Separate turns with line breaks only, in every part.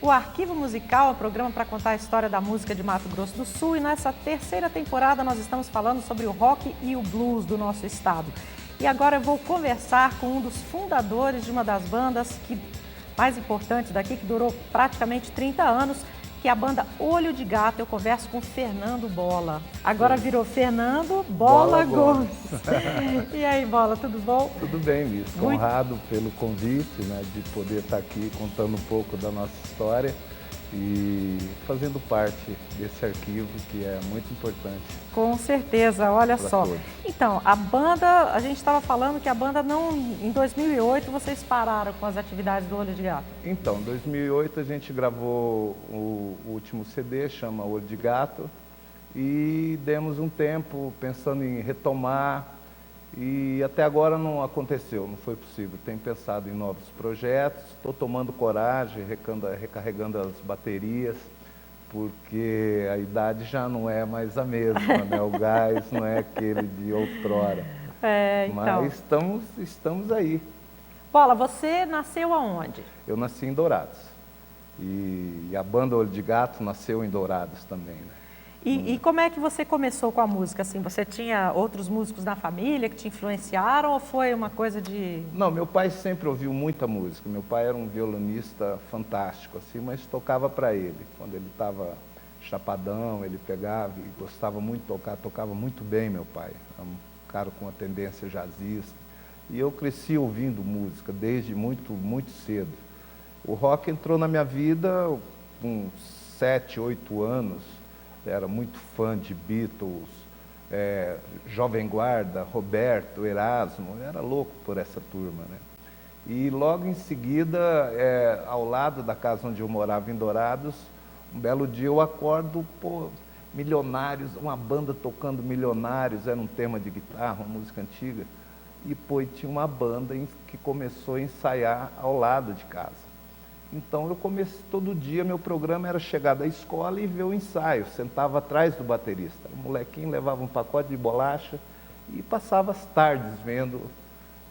o Arquivo Musical, um programa para contar a história da música de Mato Grosso do Sul. E nessa terceira temporada nós estamos falando sobre o rock e o blues do nosso estado. E agora eu vou conversar com um dos fundadores de uma das bandas mais importantes daqui, que durou praticamente 30 anos, que é a banda Olho de Gato. Eu converso com Fernando Bola. Agora virou Fernando Bola Gomes. E aí, Bola, tudo bom?
Tudo bem, Liz. Honrado pelo convite, né, de poder estar aqui contando um pouco da nossa história e fazendo parte desse arquivo que é muito importante.
Com certeza, olha só.
Todos.
Então, a banda, a gente estava falando que a banda não, em 2008 vocês pararam com as atividades do Olho de Gato.
Então, em 2008 a gente gravou o último CD, chama Olho de Gato, e demos um tempo pensando em retomar, e até agora não aconteceu, não foi possível. Tenho pensado em novos projetos, estou tomando coragem, recarregando as baterias, porque a idade já não é mais a mesma, né? O gás não é aquele de outrora.
Então.
Mas estamos aí.
Bola, você nasceu aonde?
Eu nasci em Dourados. E a banda Olho de Gato nasceu em Dourados também, né?
E como é que você começou com a música? Assim, você tinha outros músicos na família que te influenciaram ou foi uma coisa de...
Não, meu pai sempre ouviu muita música. Meu pai era um violonista fantástico, assim, mas tocava para ele. Quando ele estava chapadão, ele pegava e gostava muito de tocar, tocava muito bem, meu pai. Era um cara com uma tendência jazzista. E eu cresci ouvindo música desde muito cedo. O rock entrou na minha vida com 7, 8 anos. Era muito fã de Beatles, Jovem Guarda, Roberto, Erasmo, eu era louco por essa turma, né? E logo em seguida, ao lado da casa onde eu morava, em Dourados, um belo dia eu acordo, pô, Milionários, uma banda tocando Milionários, era um tema de guitarra, uma música antiga, e pô, tinha uma banda que começou a ensaiar ao lado de casa. Então eu comecei, todo dia meu programa era chegar da escola e ver o ensaio, sentava atrás do baterista. O molequinho levava um pacote de bolacha e passava as tardes vendo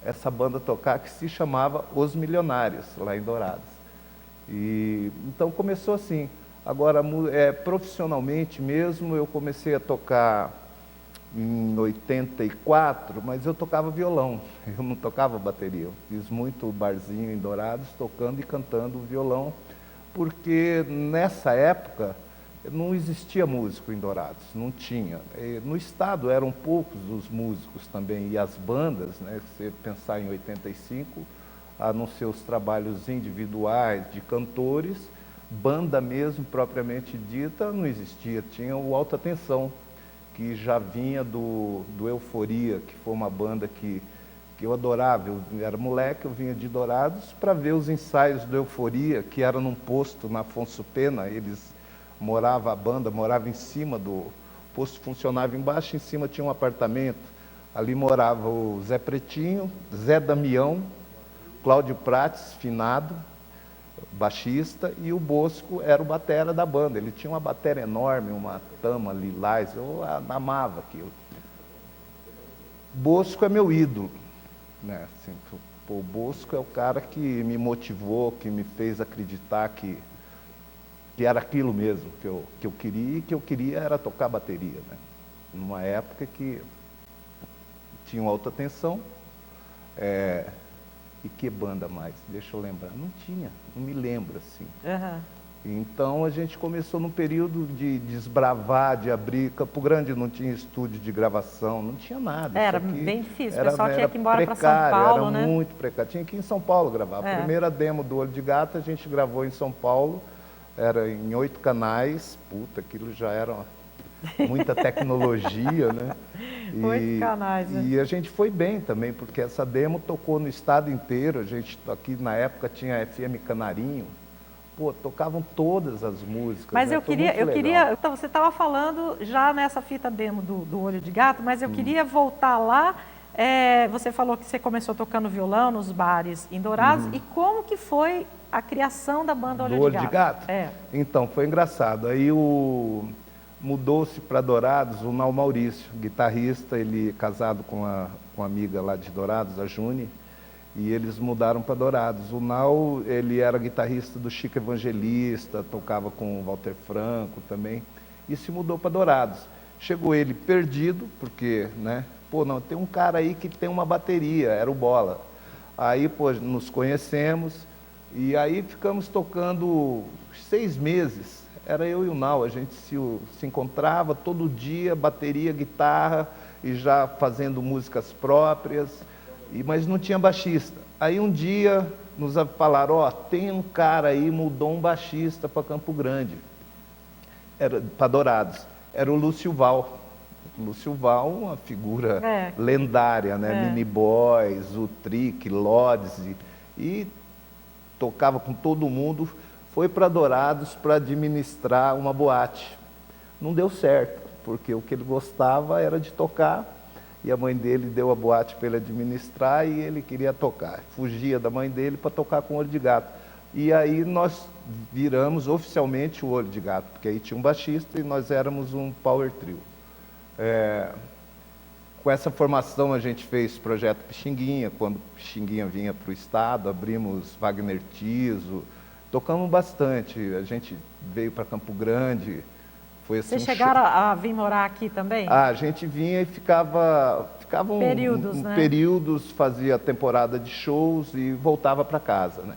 essa banda tocar, que se chamava Os Milionários, lá em Dourados. E então começou assim. Agora, profissionalmente mesmo, eu comecei a tocar em 84, mas eu tocava violão, eu não tocava bateria. Eu fiz muito barzinho em Dourados, tocando e cantando violão, porque nessa época não existia músico em Dourados, não tinha. No estado eram poucos os músicos também, e as bandas, né, se você pensar em 85, a não ser os trabalhos individuais de cantores, banda mesmo, propriamente dita, não existia, tinha o Alta Tensão, que já vinha do Euforia, que foi uma banda que eu adorava. Eu era moleque, eu vinha de Dourados para ver os ensaios do Euforia, que era num posto na Afonso Pena. A banda morava em cima do posto, funcionava embaixo, em cima tinha um apartamento. Ali morava o Zé Pretinho, Zé Damião, Cláudio Prates, finado, baixista, e o Bosco era o batera da banda. Ele tinha uma batera enorme, uma Tama lilás, eu amava aquilo. Bosco é meu ídolo, né? Assim, o Bosco é o cara que me motivou, que me fez acreditar que era aquilo mesmo que eu queria, e que eu queria era tocar bateria, né? Numa época que tinha uma alta tensão, e que banda mais? Deixa eu lembrar. Não tinha, não me lembro assim.
Uhum.
Então a gente começou num período de desbravar, de abrir. Campo Grande não tinha estúdio de gravação, não tinha nada.
Era bem difícil, o pessoal tinha que ir embora para São Paulo, né?
Era muito precário. Tinha que ir em São Paulo gravar. A primeira demo do Olho de Gato a gente gravou em São Paulo, era em 8 canais. Puta, aquilo já era muita tecnologia, né?
8 canais, né?
E a gente foi bem também, porque essa demo tocou no estado inteiro. A gente aqui na época tinha FM Canarinho. Pô, tocavam todas as músicas.
Mas
né?
eu queria, então você estava falando já nessa fita demo do Olho de Gato, mas eu queria voltar lá. Você falou que você começou tocando violão nos bares em Dourados. E como que foi a criação da banda Olho de Gato?
Então, foi engraçado. Aí mudou-se para Dourados o Nau Maurício, guitarrista, ele casado com uma amiga lá de Dourados, a Juni, e eles mudaram para Dourados. O Nau, ele era guitarrista do Chico Evangelista, tocava com o Walter Franco também, e se mudou para Dourados. Chegou ele perdido, porque, né, pô, não, tem um cara aí que tem uma bateria, era o Bola. Aí, pô, nos conhecemos, e aí ficamos tocando 6 meses. Era eu e o Nau, a gente se encontrava todo dia, bateria, guitarra, e já fazendo músicas próprias, mas não tinha baixista. Aí um dia nos falaram, ó, tem um cara aí, mudou um baixista para Campo Grande, para Dourados. Era o Lúcio Val. Lúcio Val, uma figura lendária, né? Mini Boys, o Trick, Lodz, e tocava com todo mundo. Foi para Dourados para administrar uma boate. Não deu certo, porque o que ele gostava era de tocar, e a mãe dele deu a boate para ele administrar e ele queria tocar. Fugia da mãe dele para tocar com o Olho de Gato. E aí nós viramos oficialmente o Olho de Gato, porque aí tinha um baixista e nós éramos um power trio. Com essa formação a gente fez o projeto Pixinguinha, quando Pixinguinha vinha para o estado, abrimos Wagner Tiso, tocamos bastante, a gente veio para Campo Grande. Foi assim.
Vocês chegaram a vir morar aqui também?
A gente vinha e ficava períodos, fazia temporada de shows e voltava para casa, né?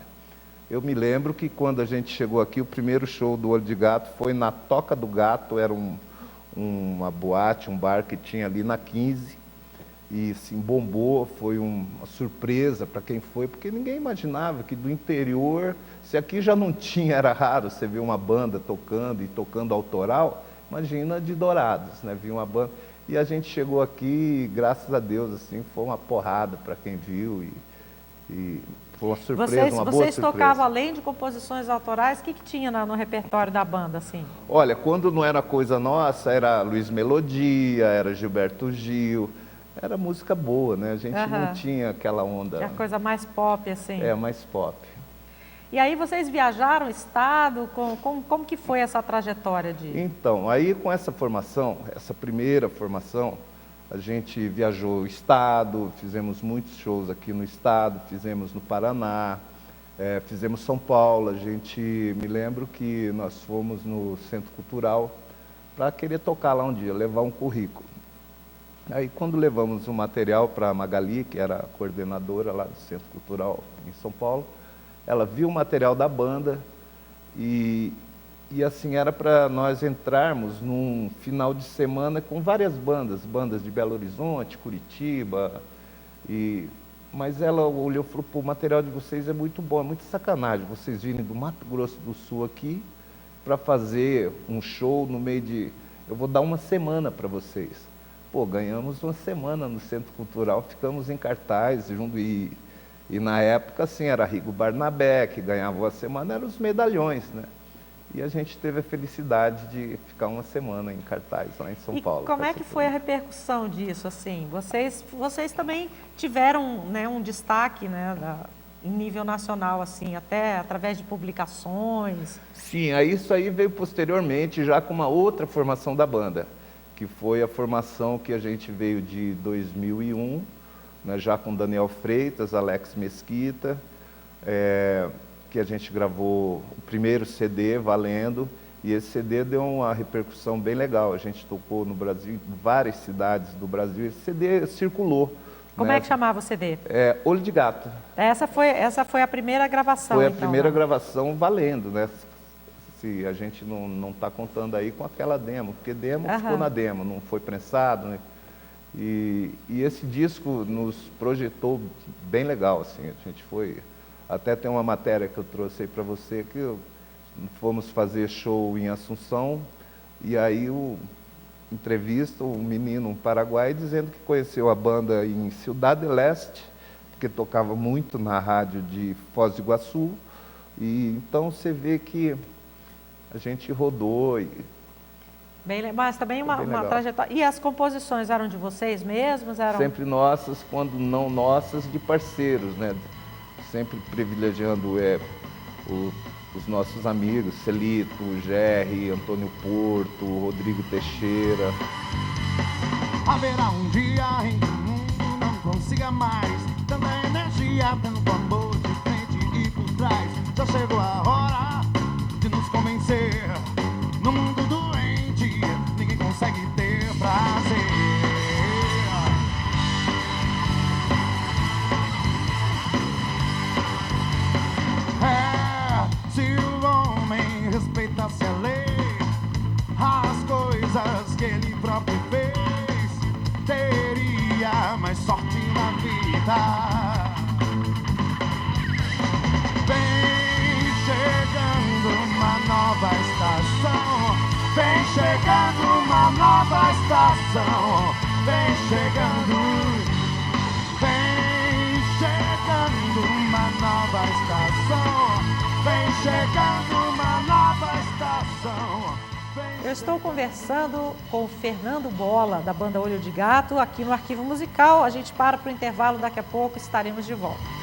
Eu me lembro que quando a gente chegou aqui, o primeiro show do Olho de Gato foi na Toca do Gato, era uma boate, um bar que tinha ali na 15, e assim, bombou, foi uma surpresa para quem foi, porque ninguém imaginava que do interior, se aqui já não tinha, era raro você ver uma banda tocando e tocando autoral, imagina de Dourados, né? Vi uma banda, e a gente chegou aqui, e, graças a Deus, assim, foi uma porrada para quem viu, e foi uma surpresa, uma boa surpresa.
Vocês tocavam, além de composições autorais, o que tinha no repertório da banda, assim?
Olha, quando não era coisa nossa, era Luiz Melodia, era Gilberto Gil, era música boa, né? A gente não tinha aquela onda...
Era coisa mais pop, assim.
Mais pop.
E aí vocês viajaram o estado? Como que foi essa trajetória de...
Então, aí com essa formação, essa primeira formação, a gente viajou o estado, fizemos muitos shows aqui no estado, fizemos no Paraná, fizemos São Paulo. A gente, me lembro que nós fomos no Centro Cultural para querer tocar lá um dia, levar um currículo. Aí quando levamos o material para a Magali, que era a coordenadora lá do Centro Cultural em São Paulo, ela viu o material da banda e assim, era para nós entrarmos num final de semana com várias bandas de Belo Horizonte, Curitiba, mas ela olhou e falou, pô, o material de vocês é muito bom, é muito sacanagem vocês virem do Mato Grosso do Sul aqui para fazer um show no meio de... Eu vou dar uma semana para vocês. Pô, ganhamos uma semana no Centro Cultural, ficamos em cartaz junto, e na época, assim, era Rigo Barnabé, que ganhava uma semana, eram os medalhões, né? E a gente teve a felicidade de ficar uma semana em cartaz lá em São Paulo.
E como é que foi a repercussão disso, assim? Vocês também tiveram, né, um destaque, né, em nível nacional, assim, até através de publicações? Sim,
isso aí veio posteriormente, já com uma outra formação da banda, que foi a formação que a gente veio de 2001, né, já com Daniel Freitas, Alex Mesquita, que a gente gravou o primeiro CD, Valendo, e esse CD deu uma repercussão bem legal. A gente tocou no Brasil, em várias cidades do Brasil, esse CD circulou.
Como é que chamava o CD?
Olho de Gato.
Essa foi a primeira gravação,
Foi a
então,
primeira gravação valendo, né? Se a gente não está contando aí com aquela demo, porque demo ficou na demo, não foi prensado, né? E esse disco nos projetou bem legal, assim, a gente foi... Até tem uma matéria que eu trouxe aí para você, que fomos fazer show em Assunção, e aí entrevista um menino, um paraguaio, dizendo que conheceu a banda em Ciudad del Este, porque tocava muito na rádio de Foz do Iguaçu, e então você vê que a gente rodou.
Mas também uma trajetória. E as composições eram de vocês mesmos?
Sempre nossas, quando não nossas, de parceiros, né? Sempre privilegiando os nossos amigos, Celito, Gerry, Antônio Porto, Rodrigo Teixeira.
Haverá um dia em que o mundo não consiga mais tanta energia, ser. No mundo doente, ninguém consegue ter prazer. Se o homem respeitasse a lei, as coisas que ele próprio fez, teria mais sorte na vida. Vem chegando uma nova estação, vem chegando uma nova estação, vem chegando. Vem chegando uma nova estação, vem chegando uma nova estação.
Eu estou conversando com o Fernando Bola, da banda Olho de Gato, aqui no Arquivo Musical. A gente para o intervalo, daqui a pouco estaremos de volta.